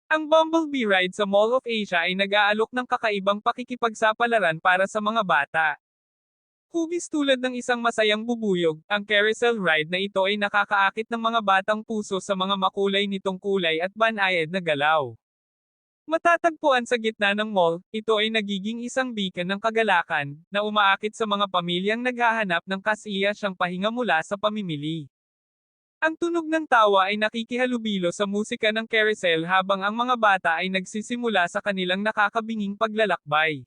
Ang Bumblebee Ride sa Mall of Asia ay nag-aalok ng kakaibang pakikipagsapalaran para sa mga bata. Hugis tulad ng isang masayang bubuyog, ang carousel ride na ito ay nakakaakit ng mga batang puso sa mga makulay nitong kulay at banayad na galaw. Matatagpuan sa gitna ng mall, ito ay nagiging isang beacon ng kagalakan, na umaakit sa mga pamilyang naghahanap ng kasiyahang pahinga mula sa pamimili. Ang tunog ng tawa ay nakikihalubilo sa musika ng carousel habang ang mga bata ay nagsisimula sa kanilang nakakabinging paglalakbay.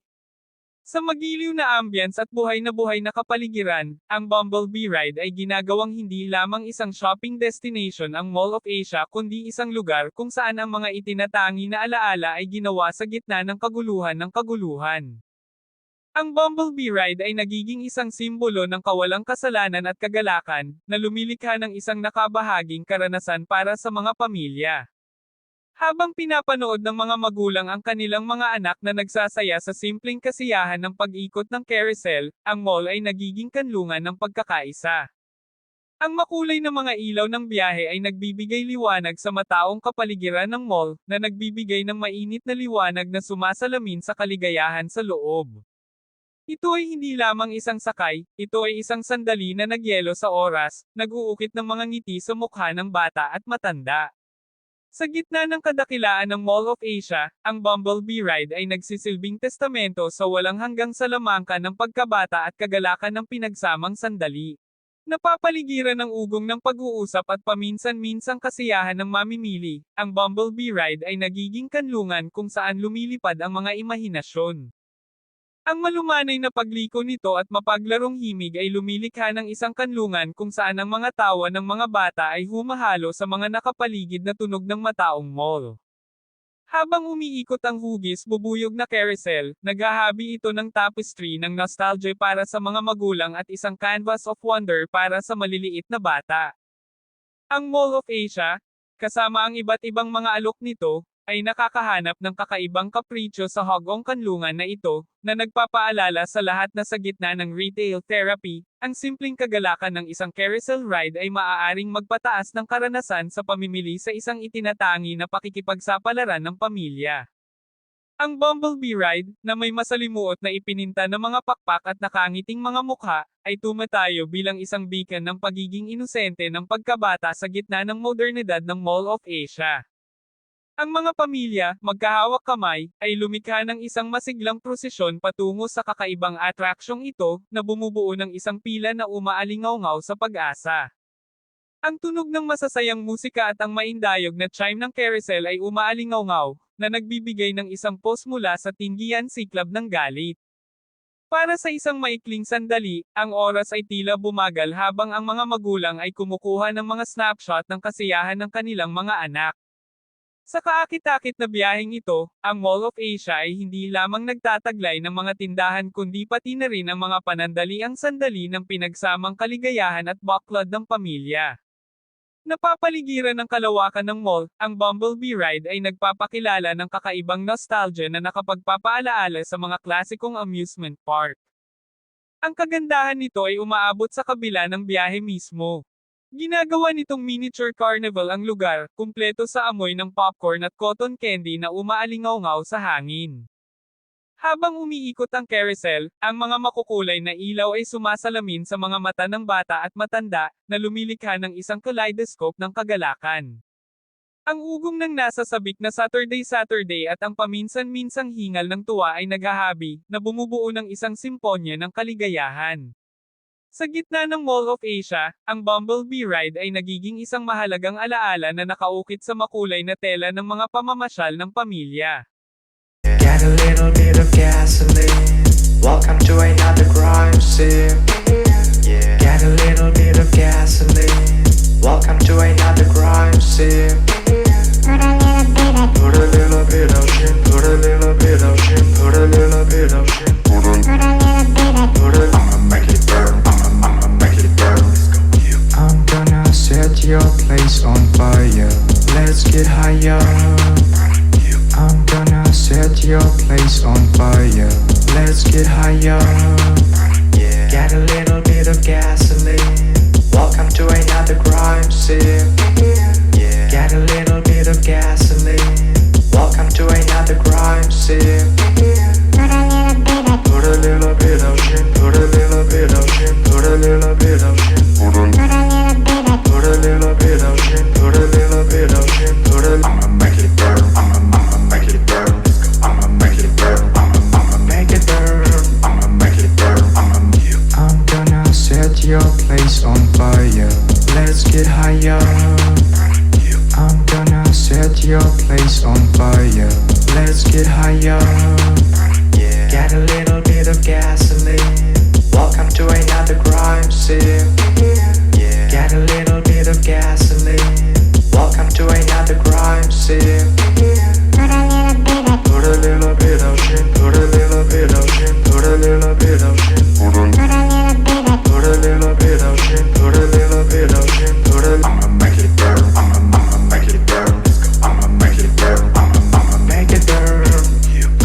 Sa magiliw na ambience at buhay na kapaligiran, ang Bumblebee Ride ay ginagawang hindi lamang isang shopping destination ang Mall of Asia kundi isang lugar kung saan ang mga itinatangi na alaala ay ginawa sa gitna ng kaguluhan ng kaguluhan. Ang Bumblebee Ride ay nagiging isang simbolo ng kawalang kasalanan at kagalakan, na lumilikha ng isang nakabahaging karanasan para sa mga pamilya. Habang pinapanood ng mga magulang ang kanilang mga anak na nagsasaya sa simpleng kasiyahan ng pag-ikot ng carousel, ang mall ay nagiging kanlungan ng pagkakaisa. Ang makulay na mga ilaw ng biyahe ay nagbibigay liwanag sa mataong kapaligiran ng mall, na nagbibigay ng mainit na liwanag na sumasalamin sa kaligayahan sa loob. Ito ay hindi lamang isang sakay, ito ay isang sandali na nagyelo sa oras, nag-uukit ng mga ngiti sa mukha ng bata at matanda. Sa gitna ng kadakilaan ng Mall of Asia, ang Bumblebee Ride ay nagsisilbing testamento sa walang hanggang salamangka ng pagkabata at kagalakan ng pinagsamang sandali. Napapaligiran ng ugong ng pag-uusap at paminsan-minsang kasiyahan ng mamimili, ang Bumblebee Ride ay nagiging kanlungan kung saan lumilipad ang mga imahinasyon. Ang malumanay na pagliko nito at mapaglarong himig ay lumilikha ng isang kanlungan kung saan ang mga tawa ng mga bata ay humahalo sa mga nakapaligid na tunog ng mataong mall. Habang umiikot ang hugis bubuyog na carousel, naghahabi ito ng tapestry ng nostalgia para sa mga magulang at isang canvas of wonder para sa maliliit na bata. Ang Mall of Asia, kasama ang iba't ibang mga alok nito, ay nakakahanap ng kakaibang kapritsyo sa hugong kanlungan na ito, na nagpapaalala sa lahat na sa gitna ng retail therapy, ang simpleng kagalakan ng isang carousel ride ay maaaring magpataas ng karanasan sa pamimili sa isang itinatangi na pakikipagsapalaran ng pamilya. Ang Bumblebee Ride, na may masalimuot na ipininta na mga pakpak at nakangiting mga mukha, ay tumatayo bilang isang beacon ng pagiging inosente ng pagkabata sa gitna ng modernidad ng Mall of Asia. Ang mga pamilya, magkahawak kamay, ay lumikha ng isang masiglang prosesyon patungo sa kakaibang atraksyong ito, na bumubuo ng isang pila na umaalingaw-ngaw sa pag-asa. Ang tunog ng masasayang musika at ang maindayog na chime ng carousel ay umaalingaw-ngaw, na nagbibigay ng isang pause mula sa tinggian siklab ng galit. Para sa isang maikling sandali, ang oras ay tila bumagal habang ang mga magulang ay kumukuha ng mga snapshot ng kasiyahan ng kanilang mga anak. Sa kaakit-akit na biyaheng ito, ang Mall of Asia ay hindi lamang nagtataglay ng mga tindahan kundi pati na rin ang mga panandaliang sandali ng pinagsamang kaligayahan at baklad ng pamilya. Napapaligiran ng kalawakan ng mall, ang Bumblebee Ride ay nagpapakilala ng kakaibang nostalgia na nakapagpapaalaala sa mga klasikong amusement park. Ang kagandahan nito ay umaabot sa kabila ng biyahe mismo. Ginagawa nitong miniature carnival ang lugar, kumpleto sa amoy ng popcorn at cotton candy na umaalingaw-ngaw sa hangin. Habang umiikot ang carousel, ang mga makukulay na ilaw ay sumasalamin sa mga mata ng bata at matanda, na lumilikha ng isang kaleidoscope ng kagalakan. Ang ugong ng nasa sabik na Saturday at ang paminsan-minsang hingal ng tuwa ay naghahabi, na bumubuo ng isang simponya ng kaligayahan. Sa gitna ng Mall of Asia, ang Bumblebee Ride ay nagiging isang mahalagang alaala na nakaukit sa makulay na tela ng mga pamamasyal ng pamilya. Get a little bit of gasoline. Welcome to another crime scene. Yeah. Get a little bit of gasoline. Welcome to another crime scene. Put a little bit of shit. Put a little bit of shit. Put a little bit of shit. Put a I'ma make it burn. I'ma make it burn. I'm gonna set your place on fire. Let's get higher. I'm gonna set your place on fire. Let's get higher. Yeah. Get a little bit of gasoline. Welcome to another crime scene. Yeah. Get a little bit of gasoline. another crime scene. Put a little bit of shit, put a little bit of shit, put a little bit of shit, put a little bit of shit, put a little bit of shit, put a. I'ma make it burn, I'ma make it burn, I'ma make it burn, I'ma make it burn, I'ma make it burn, I'm gonna set your place on fire. Let's get higher. I'm gonna set your place on fire. Let's get higher. Get a little bit of gasoline. Welcome to another crime scene. Get a little bit of gasoline. Welcome to another crime scene. Put a little bit of shit, put a little bit of shit, put a little bit of shit, put a little bit of shit, put a little bit of shit, put a. I'ma make it burn, I'ma make it burn, I'ma make it burn, I'ma make it burn.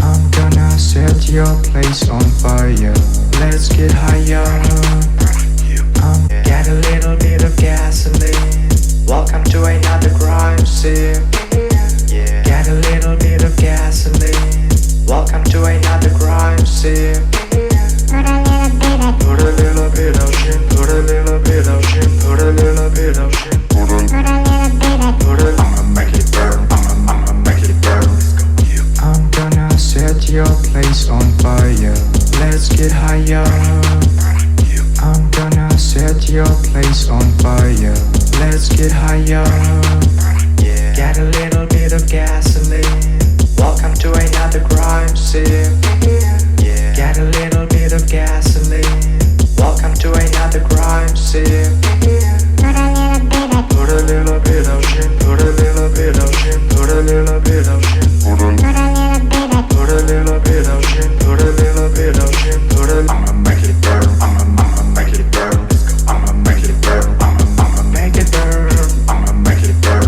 I'm gonna set your place on fire. Let's get higher. Get a little bit of gasoline. Welcome to another crime scene. Get a little bit of gasoline. Welcome to another crime scene. Put a little bit of shit, put a little bit of shit, put a little bit of shit, put a. I'ma make it burn, I'ma make it burn. I'm gonna set your place on fire. Let's get higher. I'm gonna set your place on fire. Let's get higher. Get a little bit of gasoline. Welcome to another crime scene. Get a little bit of gasoline. Welcome to another crime scene. Put a little bit of shit, put a little bit of shit, put a little bit of shit, put a little bit of shit, put a little bit of shit, put a. I'ma make it burn, I'ma make it burn, I'ma make it burn, I'ma make it burn, I'ma make it burn,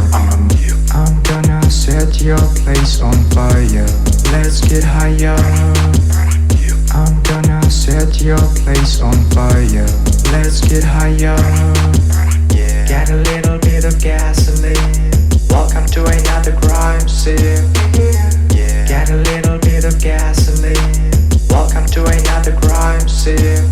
I'm gonna set your place on fire. Let's get higher. I'm gonna set your place on fire. Let's get higher. Get a little bit of gasoline. Welcome to another crime scene. Get a little bit of gasoline. Welcome to another crime scene.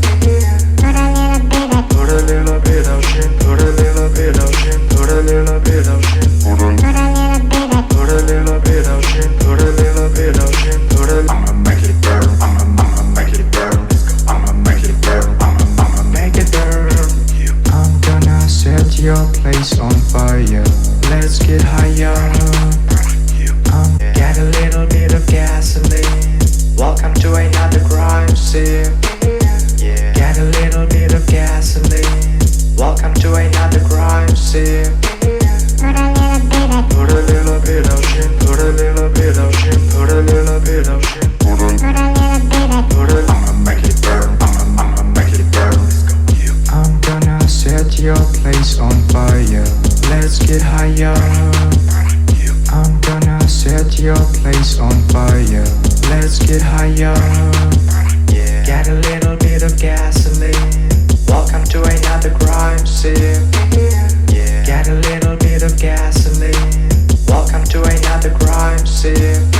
Put a little bit of shit, put a little bit of shit, put a little bit of shit, put a little bit of shit, put a little bit of shit, put a. I'ma make it burn, I'ma make it burn, I'ma make it burn, I'ma make it burn. I'm gonna set your place on fire. Let's get higher. Get a little bit of gasoline. Welcome to another crime scene. Get a little bit of gasoline. Welcome to another crime scene. Put a little bit of shit, put a little bit of shit, put a little bit of shit, put a. I'ma make it burn, I'ma make it burn. I'm gonna set your place on fire. Let's get higher. I'm gonna set your place on fire. Let's get higher. Get a little bit of gasoline. Welcome to another crime scene. Get a little bit of gasoline. Welcome to another crime scene.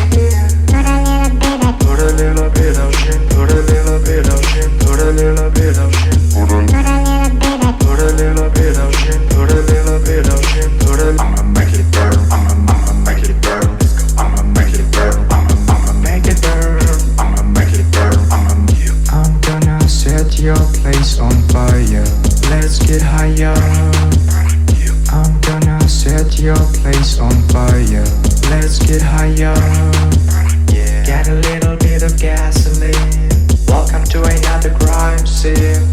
Put a little bit of shit, put a little bit of shit, put a little bit of shit, put a little bit of shit, put a little bit of shit, put a. I'ma make it burn, I'ma make it burn, I'ma make it burn, I'ma make it burn, I'ma make it burn, I'm gonna set your place on fire. Let's get higher. I'm gonna set your place on fire. Let's get higher. Get a little bit of gasoline. Welcome to another crime scene.